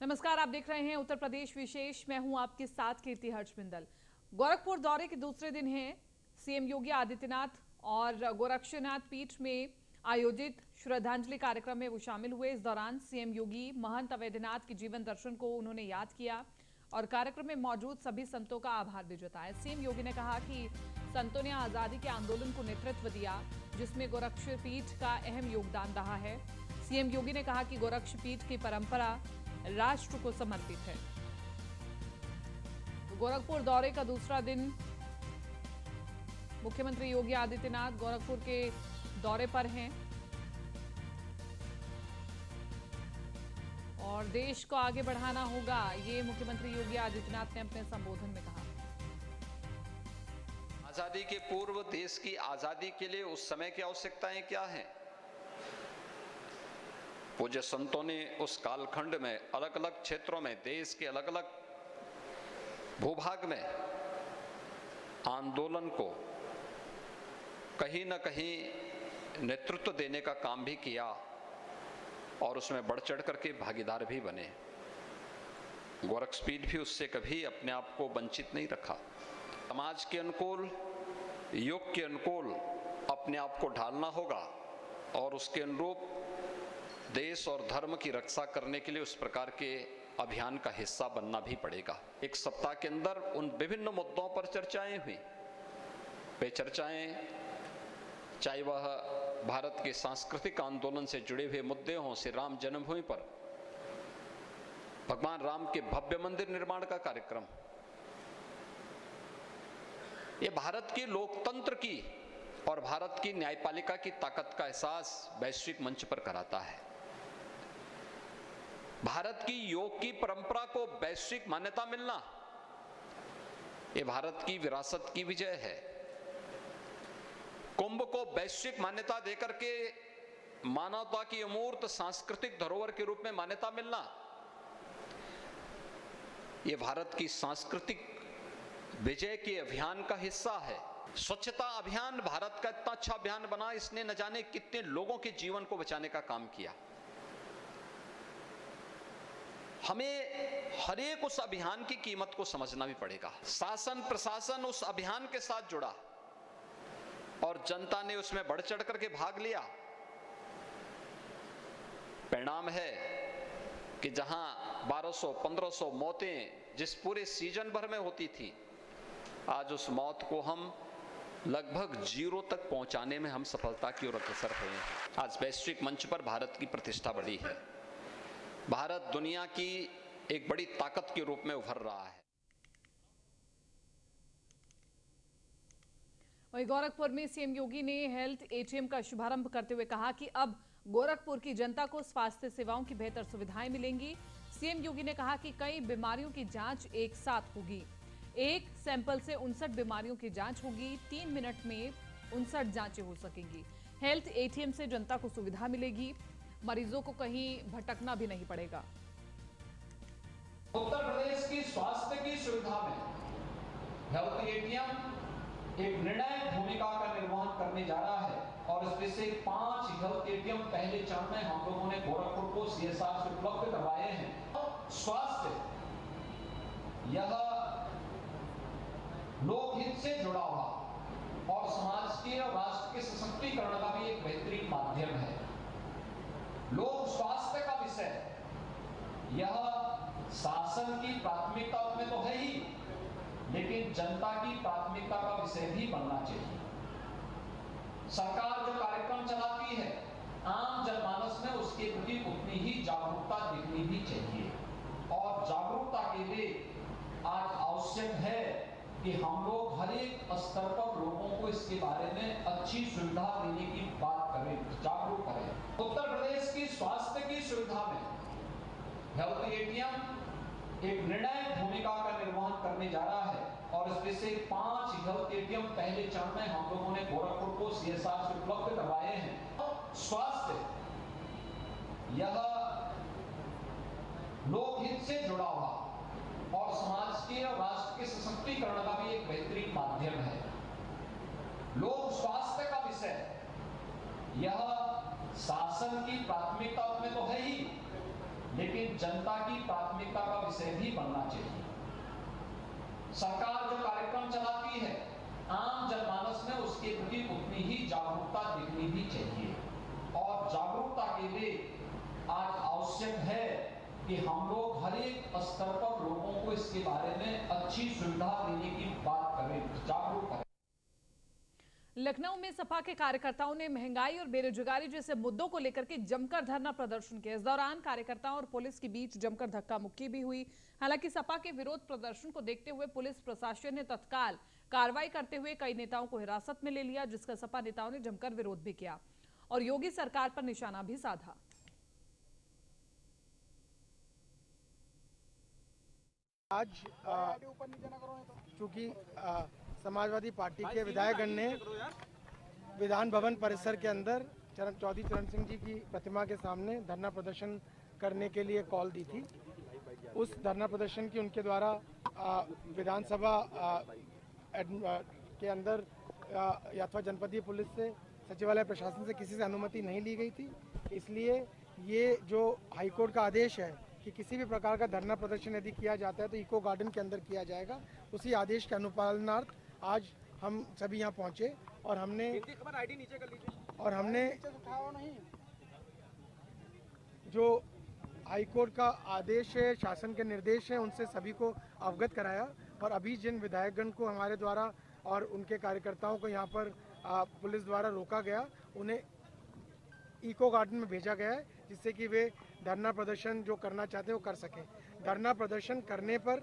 नमस्कार, आप देख रहे हैं उत्तर प्रदेश विशेष। मैं हूं आपके साथ कीर्ति हर्षबिंदल। गोरखपुर दौरे के दूसरे दिन है। सीएम योगी आदित्यनाथ और गोरक्षनाथ पीठ में आयोजित श्रद्धांजलि कार्यक्रम में वो शामिल हुए। इस दौरान सीएम योगी महंत अवैधनाथ के जीवन दर्शन को उन्होंने याद किया और कार्यक्रम में मौजूद सभी संतों का आभार भी जताया। सीएम योगी ने कहा कि संतों ने आजादी के आंदोलन को नेतृत्व दिया, जिसमें गोरक्ष पीठ का अहम योगदान रहा है। सीएम योगी ने कहा कि गोरक्ष पीठ की परंपरा राष्ट्र को समर्पित है। गोरखपुर दौरे का दूसरा दिन मुख्यमंत्री योगी आदित्यनाथ गोरखपुर के दौरे पर हैं और देश को आगे बढ़ाना होगा, ये मुख्यमंत्री योगी आदित्यनाथ ने अपने संबोधन में कहा। आजादी के पूर्व देश की आजादी के लिए उस समय की आवश्यकताएं क्या हैं? पूज्य संतों ने उस कालखंड में अलग अलग क्षेत्रों में, देश के अलग अलग भूभाग में आंदोलन को कहीं न कहीं नेतृत्व देने का काम भी किया और उसमें बढ़ चढ़ करके भागीदार भी बने। गोरक्षपीठ भी उससे कभी अपने आप को वंचित नहीं रखा। समाज के अनुकूल, युग के अनुकूल अपने आप को ढालना होगा और उसके अनुरूप देश और धर्म की रक्षा करने के लिए उस प्रकार के अभियान का हिस्सा बनना भी पड़ेगा। एक सप्ताह के अंदर उन विभिन्न मुद्दों पर चर्चाएं हुई। वे चर्चाएं चाहे वह भारत के सांस्कृतिक आंदोलन से जुड़े हुए मुद्दे हों, श्री राम जन्मभूमि पर भगवान राम के भव्य मंदिर निर्माण का कार्यक्रम, ये भारत के लोकतंत्र की और भारत की न्यायपालिका की ताकत का एहसास वैश्विक मंच पर कराता है। भारत की योग की परंपरा को वैश्विक मान्यता मिलना, ये भारत की विरासत की विजय है। कुंभ को वैश्विक मान्यता देकर के मानवता की अमूर्त सांस्कृतिक धरोहर के रूप में मान्यता मिलना, ये भारत की सांस्कृतिक विजय के अभियान का हिस्सा है। स्वच्छता अभियान भारत का इतना अच्छा अभियान बना, इसने न जाने कितने लोगों के जीवन को बचाने का काम किया। हमें हर एक उस अभियान की कीमत को समझना भी पड़ेगा। शासन प्रशासन उस अभियान के साथ जुड़ा और जनता ने उसमें बढ़ चढ़ करके भाग लिया। परिणाम है कि जहां 1200-1500 मौतें जिस पूरे सीजन भर में होती थी, आज उस मौत को हम लगभग 0 तक पहुंचाने में हम सफलता की ओर अग्रसर हुए हैं। आज वैश्विक मंच पर भारत की प्रतिष्ठा बढ़ी है। भारत दुनिया की एक बड़ी ताकत के रूप में उभर रहा है। वहीं गोरखपुर में सीएम योगी ने हेल्थ एटीएम का शुभारंभ करते हुए कहा कि अब गोरखपुर की जनता को स्वास्थ्य सेवाओं की बेहतर सुविधाएं मिलेंगी। सीएम योगी ने कहा कि कई बीमारियों की जांच एक साथ होगी। एक सैंपल से 59 बीमारियों की जांच होगी। 3 मिनट में 59 जांचें हो सकेंगी। हेल्थ एटीएम से जनता को सुविधा मिलेगी, मरीजों को कहीं भटकना भी नहीं पड़ेगा। उत्तर प्रदेश की स्वास्थ्य की सुविधा में हेल्थ एटीएम एक निर्णायक भूमिका का निर्वहन करने जा रहा है और इसमें से 5 हेल्थ एटीएम पहले चरण में हम लोगों ने गोरखपुर को सीएसआर से उपलब्ध करवाए हैं। स्वास्थ्य यह लोकहित से जुड़ा हुआ और समाज के और राष्ट्र के सशक्तिकरण का भी एक बेहतरीन माध्यम है। लोक स्वास्थ्य का विषय यह शासन की प्राथमिकता में तो है ही, लेकिन जनता की प्राथमिकता का विषय भी बनना चाहिए। सरकार जो कार्यक्रम चलाती है, आम जनमानस में उसके प्रति उतनी ही जागरूकता दिखनी भी चाहिए और जागरूकता के लिए आज आवश्यक है कि हम लोग हर एक स्तर पर लोगों को इसके बारे में अच्छी सुविधा देने की बात करें, जागरूक करें। उत्तर प्रदेश की स्वास्थ्य की सुविधा में हेल्थ एटीएम एक निर्णायक भूमिका का निर्वहन करने जा रहा है और इसमें से 5 हेल्थ एटीएम पहले चरण में हम लोगों ने गोरखपुर को सीएसआर से उपलब्ध करवाए हैं। स्वास्थ्य यह लोकहित से जुड़ा हुआ और समाज के और राष्ट्र के सशक्तिकरण का भी एक बेहतरीन माध्यम है। लोक स्वास्थ्य का विषय यह शासन की प्राथमिकता में तो है ही, लेकिन जनता की प्राथमिकता का विषय भी बनना चाहिए। सरकार जो कार्यक्रम चलाती है, आम जनमानस में उसके प्रति उतनी ही जागरूकता दिखनी भी चाहिए। और जागरूकता के लिए आज आवश्यक है कि हम लोग हर एक स्तर पर लोगों को इसके बारे में अच्छी सुविधा देने की बात करें, जागरूक करें। लखनऊ में सपा के कार्यकर्ताओं ने महंगाई और बेरोजगारी जैसे मुद्दों को लेकर के जमकर धरना प्रदर्शन किया। इस दौरान कार्यकर्ताओं और पुलिस के बीच जमकर धक्का मुक्की भी हुई। हालांकि सपा के विरोध प्रदर्शन को देखते हुए पुलिस प्रशासन ने तत्काल कार्रवाई करते हुए कई नेताओं को हिरासत में ले लिया, जिसका सपा नेताओं ने जमकर विरोध भी किया और योगी सरकार पर निशाना भी साधा। आज चूंकि समाजवादी पार्टी के विधायकगण ने विधान भवन परिसर के अंदर चौधरी चरण सिंह जी की प्रतिमा के सामने धरना प्रदर्शन करने के लिए कॉल दी थी, उस धरना प्रदर्शन की उनके द्वारा विधानसभा के अंदर अथवा जनपदीय पुलिस से, सचिवालय प्रशासन से किसी से अनुमति नहीं ली गई थी। इसलिए ये जो हाईकोर्ट का आदेश है कि किसी भी प्रकार का धरना प्रदर्शन यदि किया जाता है तो इको गार्डन के अंदर किया जाएगा, उसी आदेश के अनुपालनार्थ आज हम सभी यहाँ पहुँचे और हमने जो हाईकोर्ट का आदेश है, शासन के निर्देश हैं, उनसे सभी को अवगत कराया। और अभी जिन विधायकगण को हमारे द्वारा और उनके कार्यकर्ताओं को यहाँ पर पुलिस द्वारा रोका गया, उन्हें इको गार्डन में भेजा गया है, जिससे कि वे धरना प्रदर्शन जो करना चाहते हैं वो कर सकें। धरना प्रदर्शन करने पर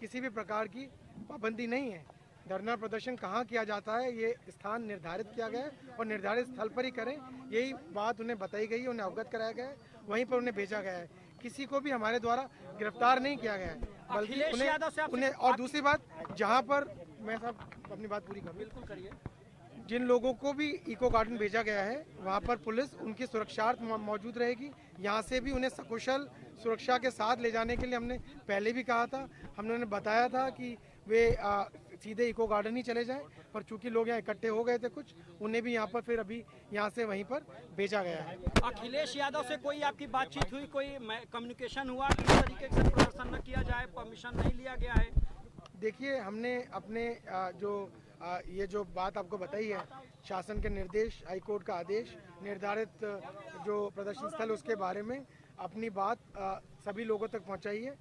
किसी भी प्रकार की पाबंदी नहीं है। धरना प्रदर्शन कहाँ किया जाता है ये स्थान निर्धारित किया गया है और निर्धारित स्थल पर ही करें, यही बात उन्हें बताई गई है, उन्हें अवगत कराया गया है, वहीं पर उन्हें भेजा गया है। किसी को भी हमारे द्वारा गिरफ्तार नहीं किया गया है, बल्कि उन्हें और दूसरी बात, जहाँ पर मैं साहब अपनी बात पूरी करूँ, बिल्कुल करिए। जिन लोगों को भी इको गार्डन भेजा गया है वहाँ पर पुलिस उनकी सुरक्षार्थ मौजूद रहेगी। यहाँ से भी उन्हें सकुशल सुरक्षा के साथ ले जाने के लिए हमने पहले भी कहा था, हमने उन्हें बताया था कि वे सीधे इको गार्डन ही चले जाएं, पर चूंकि लोग यहाँ इकट्ठे हो गए थे कुछ, उन्हें भी यहाँ पर फिर अभी यहाँ से वहीं पर भेजा गया है। अखिलेश यादव से कोई आपकी बातचीत हुई, कोई कम्युनिकेशन हुआ कि इस तरीके से प्रदर्शन न किया जाए, परमिशन नहीं लिया गया है? देखिए, हमने अपने ये जो बात आपको बताई है, शासन के निर्देश, हाईकोर्ट का आदेश, निर्धारित जो प्रदर्शन स्थल उसके बारे में अपनी बात सभी लोगों तक पहुंचाई है।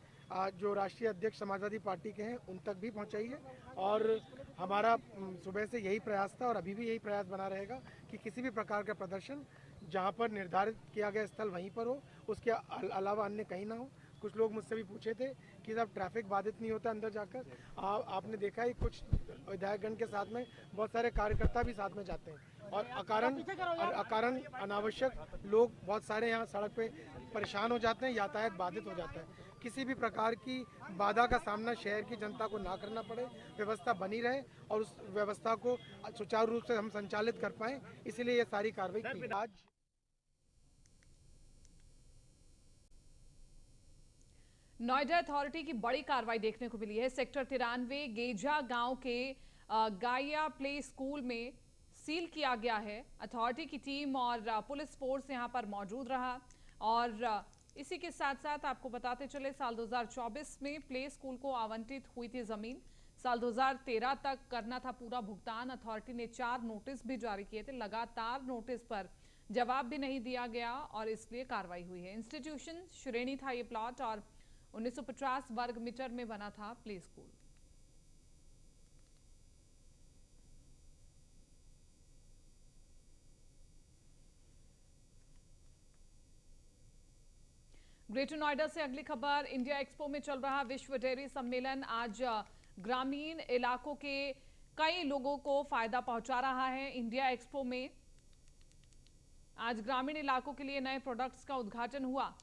जो राष्ट्रीय अध्यक्ष समाजवादी पार्टी के हैं उन तक भी पहुंचाई है और हमारा सुबह से यही प्रयास था और अभी भी यही प्रयास बना रहेगा कि किसी भी प्रकार का प्रदर्शन जहां पर निर्धारित किया गया स्थल वहीं पर हो, उसके अलावा अन्य कहीं ना हो। कुछ लोग मुझसे भी पूछे थे कि साहब ट्रैफिक बाधित नहीं होता अंदर जाकर। आपने देखा ही कुछ विधायकगण के साथ में बहुत सारे कार्यकर्ता भी साथ में जाते हैं और अकारण अनावश्यक लोग बहुत सारे यहाँ सड़क पे परेशान हो जाते हैं, यातायात बाधित हो जाता है। किसी भी प्रकार की बाधा का सामना शहर की जनता को ना करना पड़े, व्यवस्था बनी रहे और उस व्यवस्था को सुचारू रूप से हम संचालित कर पाएं, इसीलिए ये सारी कार्रवाई की। आज नोएडा अथॉरिटी की बड़ी कार्रवाई देखने को मिली है। सेक्टर 93 गेजा गांव के गाया प्ले स्कूल में सील किया गया है। अथॉरिटी की टीम और पुलिस फोर्स यहां पर मौजूद रहा और इसी के साथ साथ आपको बताते चले, साल 2024 में प्ले स्कूल को आवंटित हुई थी जमीन। साल 2013 तक करना था पूरा भुगतान। अथॉरिटी ने 4 नोटिस भी जारी किए थे, लगातार नोटिस पर जवाब भी नहीं दिया गया और इसलिए कार्रवाई हुई है। इंस्टीट्यूशन श्रेणी था ये प्लॉट और 1950 वर्ग मीटर में बना था प्ले स्कूल। ग्रेटर नोएडा से अगली खबर, इंडिया एक्सपो में चल रहा विश्व डेयरी सम्मेलन आज ग्रामीण इलाकों के कई लोगों को फायदा पहुंचा रहा है। इंडिया एक्सपो में आज ग्रामीण इलाकों के लिए नए प्रोडक्ट्स का उद्घाटन हुआ।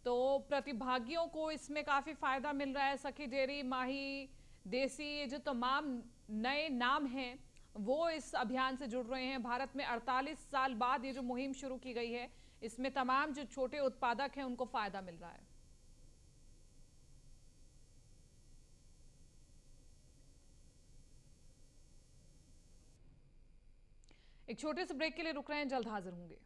तो प्रतिभागियों को इसमें काफी फायदा मिल रहा है। सखी डेयरी, माही, देसी, ये जो तमाम नए नाम हैं वो इस अभियान से जुड़ रहे हैं। भारत में 48 साल बाद ये जो मुहिम शुरू की गई है, इसमें तमाम जो छोटे उत्पादक हैं उनको फायदा मिल रहा है। एक छोटे से ब्रेक के लिए रुक रहे हैं, जल्द हाजिर होंगे।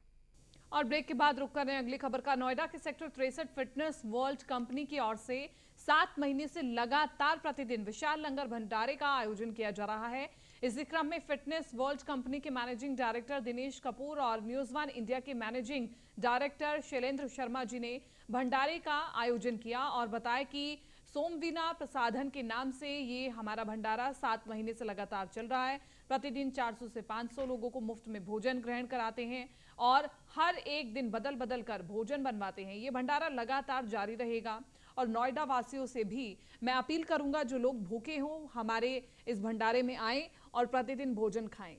और ब्रेक के बाद रुक कर रहे हैं अगली खबर का। नोएडा के सेक्टर 63 फिटनेस वर्ल्ड कंपनी की ओर से 7 महीने से लगातार प्रतिदिन विशाल लंगर भंडारे का आयोजन किया जा रहा है। इसी क्रम में फिटनेस वर्ल्ड कंपनी के मैनेजिंग डायरेक्टर दिनेश कपूर और न्यूज वन इंडिया के मैनेजिंग डायरेक्टर शैलेंद्र शर्मा जी ने भंडारे का आयोजन किया और बताया कि सोमवीना प्रसाधन के नाम से ये हमारा भंडारा 7 महीने से लगातार चल रहा है। प्रतिदिन 400 से 500 लोगों को मुफ्त में भोजन ग्रहण कराते हैं और हर एक दिन बदल बदल कर भोजन बनवाते हैं। ये भंडारा लगातार जारी रहेगा और नोएडा वासियों से भी मैं अपील करूंगा, जो लोग भूखे हों हमारे इस भंडारे में आएं और प्रतिदिन भोजन खाएं।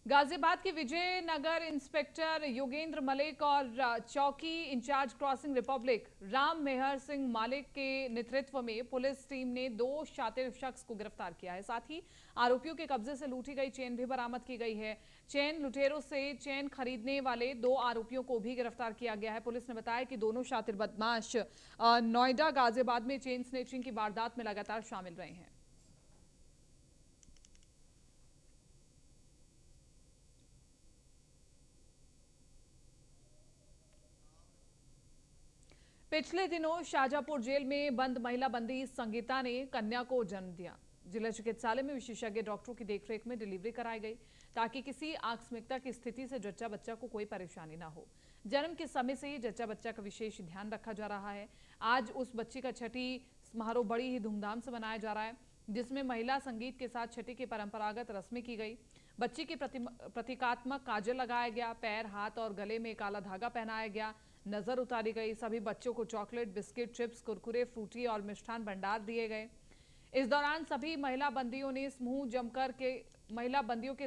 गाजियाबाद के विजयनगर इंस्पेक्टर योगेंद्र मलिक और चौकी इंचार्ज क्रॉसिंग रिपब्लिक राम मेहर सिंह मालिक के नेतृत्व में पुलिस टीम ने 2 शातिर शख्स को गिरफ्तार किया है। साथ ही आरोपियों के कब्जे से लूटी गई चेन भी बरामद की गई है। चेन लुटेरों से चेन खरीदने वाले 2 आरोपियों को भी गिरफ्तार किया गया है। पुलिस ने बताया कि दोनों शातिर बदमाश नोएडा गाजियाबाद में चेन स्नेचिंग की वारदात में लगातार शामिल रहे हैं। पिछले दिनों शाहजहांपुर जेल में बंद महिला बंदी संगीता ने कन्या को जन्म दिया। जिला चिकित्सालय में विशेषज्ञ डॉक्टरों की देखरेख में डिलीवरी कराई गई ताकि किसी आकस्मिकता की स्थिति से जच्चा बच्चा को कोई परेशानी ना हो। जन्म के समय से ही जच्चा बच्चा का विशेष ध्यान रखा जा रहा है। आज उस बच्ची का छठी समारोह बड़ी ही धूमधाम से मनाया जा रहा है, जिसमें महिला संगीत के साथ छठी की परंपरागत रस्में की गई। बच्ची की प्रतीकात्मक काजल लगाया गया, पैर, हाथ और गले में काला धागा पहनाया गया, नजर उतारी गई। सभी बच्चों को chocolate, biscuit, chips, Kurkure, Frooti और मिष्ठान भंडार दिए गए। इस दौरान सभी महिला बंदियों के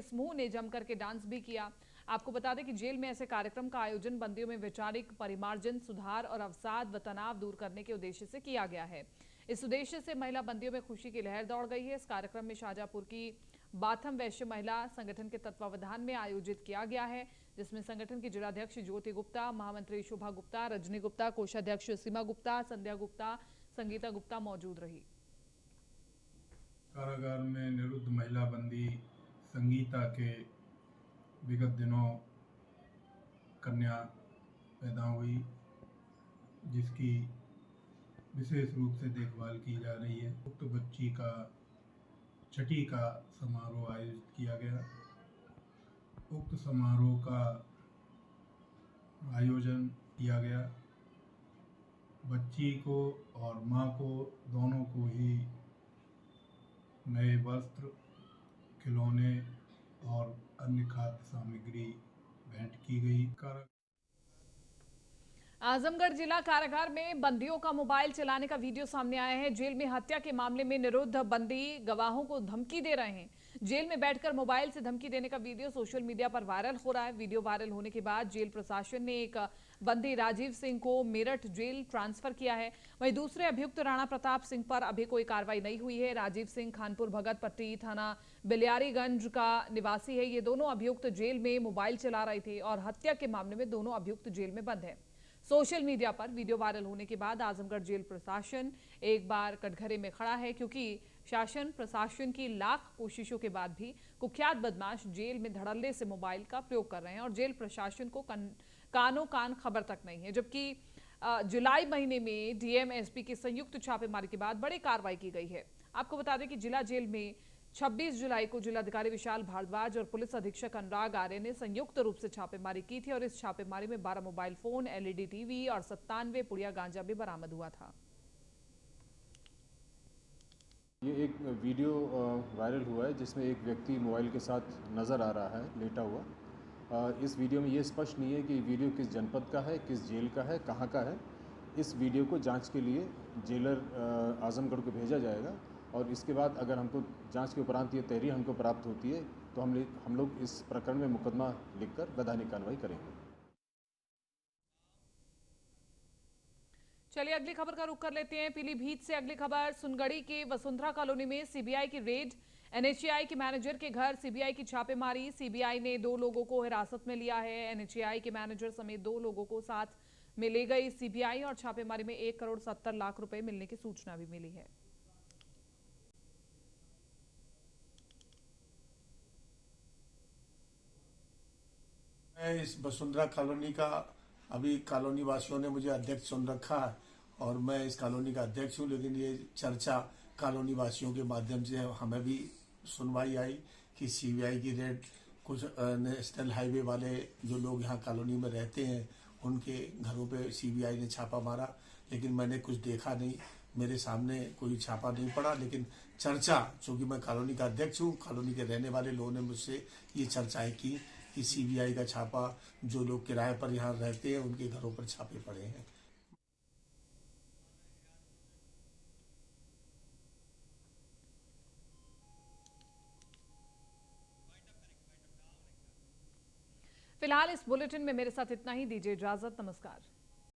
समूह ने जमकर के डांस भी किया। आपको बता दें कि जेल में ऐसे कार्यक्रम का आयोजन बंदियों में वैचारिक परिमार्जन, सुधार और अवसाद व तनाव दूर करने के उद्देश्य से किया गया है। इस उद्देश्य से महिला बंदियों में खुशी की लहर दौड़ गई है। इस कार्यक्रम में शाहजहांपुर की बाथम वैश्य महिला संगठन के तत्वावधान में आयोजित किया गया है, जिसमें संगठन की जिलाध्यक्ष ज्योति गुप्ता, महामंत्री शोभा गुप्ता, रजनी गुप्ता, कोषाध्यक्ष सीमा गुप्ता, संध्या गुप्ता, संगीता गुप्ता मौजूद रही। कारागार में निरुद्ध महिला बंदी संगीता के विगत दिनों कन्या पैदा हुई, जिसकी विशेष रूप से देखभाल की जा रही है। उक्त बच्ची का छठी का समारोह आयोजित किया गया। उक्त समारोह का आयोजन किया गया। बच्ची को और माँ को दोनों को ही नए वस्त्र, खिलौने और अन्य खाद्य सामग्री भेंट की गई। आजमगढ़ जिला कारागार में बंदियों का मोबाइल चलाने का वीडियो सामने आया है। जेल में हत्या के मामले में निरुद्ध बंदी गवाहों को धमकी दे रहे हैं। जेल में बैठकर मोबाइल से धमकी देने का वीडियो सोशल मीडिया पर वायरल हो रहा है। वीडियो वायरल होने के बाद जेल प्रशासन ने एक बंदी राजीव सिंह को मेरठ जेल ट्रांसफर किया है। वहीं दूसरे अभियुक्त राणा प्रताप सिंह पर अभी कोई कार्रवाई नहीं हुई है। राजीव सिंह खानपुर भगत पट्टी थाना बिलियारीगंज का निवासी है। ये दोनों अभियुक्त जेल में मोबाइल चला रहे थे और हत्या के मामले में दोनों अभियुक्त जेल में बंद है। सोशल मीडिया पर वीडियो वायरल होने के बाद आजमगढ़ जेल प्रशासन एक बार कटघरे में खड़ा है, क्योंकि शासन प्रशासन की लाख कोशिशों के बाद भी कुख्यात बदमाश जेल में धड़ल्ले से मोबाइल का प्रयोग कर रहे हैं और जेल प्रशासन को कानों कान खबर तक नहीं है। जबकि जुलाई महीने में डीएम एसपी की संयुक्त छापेमारी के बाद बड़ी कार्रवाई की गई है। आपको बता दें कि जिला जेल में 26 जुलाई को जिलाधिकारी विशाल भारद्वाज और पुलिस अधीक्षक अनुराग आर्य ने संयुक्त रूप से छापेमारी की थी और इस छापेमारी में 12 मोबाइल फोन, एलईडी टीवी और 97 पुड़िया गांजा भी बरामद हुआ था। ये एक वीडियो वायरल हुआ है जिसमें एक व्यक्ति मोबाइल के साथ नज़र आ रहा है लेटा हुआ। इस वीडियो में ये स्पष्ट नहीं है कि वीडियो किस जनपद का है, किस जेल का है, कहाँ का है। इस वीडियो को जांच के लिए जेलर आजमगढ़ को भेजा जाएगा और इसके बाद अगर हमको जांच के उपरांत ये तहरीर हमको प्राप्त होती है तो हम लोग इस प्रकरण में मुकदमा लिखकर वैधानिक कार्रवाई करेंगे। चलिए अगली खबर का रुख कर लेते हैं। पीलीभीत से अगली खबर, सुनगढ़ी के वसुंधरा कॉलोनी में सीबीआई की रेड। एनएचएआई के मैनेजर के घर सीबीआई की छापेमारी। सीबीआई ने 2 लोगों को हिरासत में लिया है। एनएचएआई के मैनेजर समेत 2 लोगों को साथ में ले गई सीबीआई और छापेमारी में 1 करोड़ 70 लाख रुपए मिलने की सूचना भी मिली है। मैं इस वसुंधरा कॉलोनी का अभी कॉलोनी वासियों ने मुझे अध्यक्ष चुन रखा है और मैं इस कॉलोनी का अध्यक्ष हूँ, लेकिन ये चर्चा कॉलोनी वासियों के माध्यम से हमें भी सुनवाई आई कि सीबीआई की रेड कुछ नेशनल हाईवे वाले जो लोग यहाँ कॉलोनी में रहते हैं उनके घरों पे सीबीआई ने छापा मारा, लेकिन मैंने कुछ देखा नहीं, मेरे सामने कोई छापा नहीं पड़ा। लेकिन चर्चा, चूंकि मैं कॉलोनी का अध्यक्ष हूँ, कॉलोनी के रहने वाले लोगों ने मुझसे ये चर्चाएं की कि सीबीआई का छापा, जो लोग किराए पर यहाँ रहते हैं उनके घरों पर छापे पड़े हैं। फिलहाल इस बुलेटिन में मेरे साथ इतना ही। दीजिए इजाजत। नमस्कार।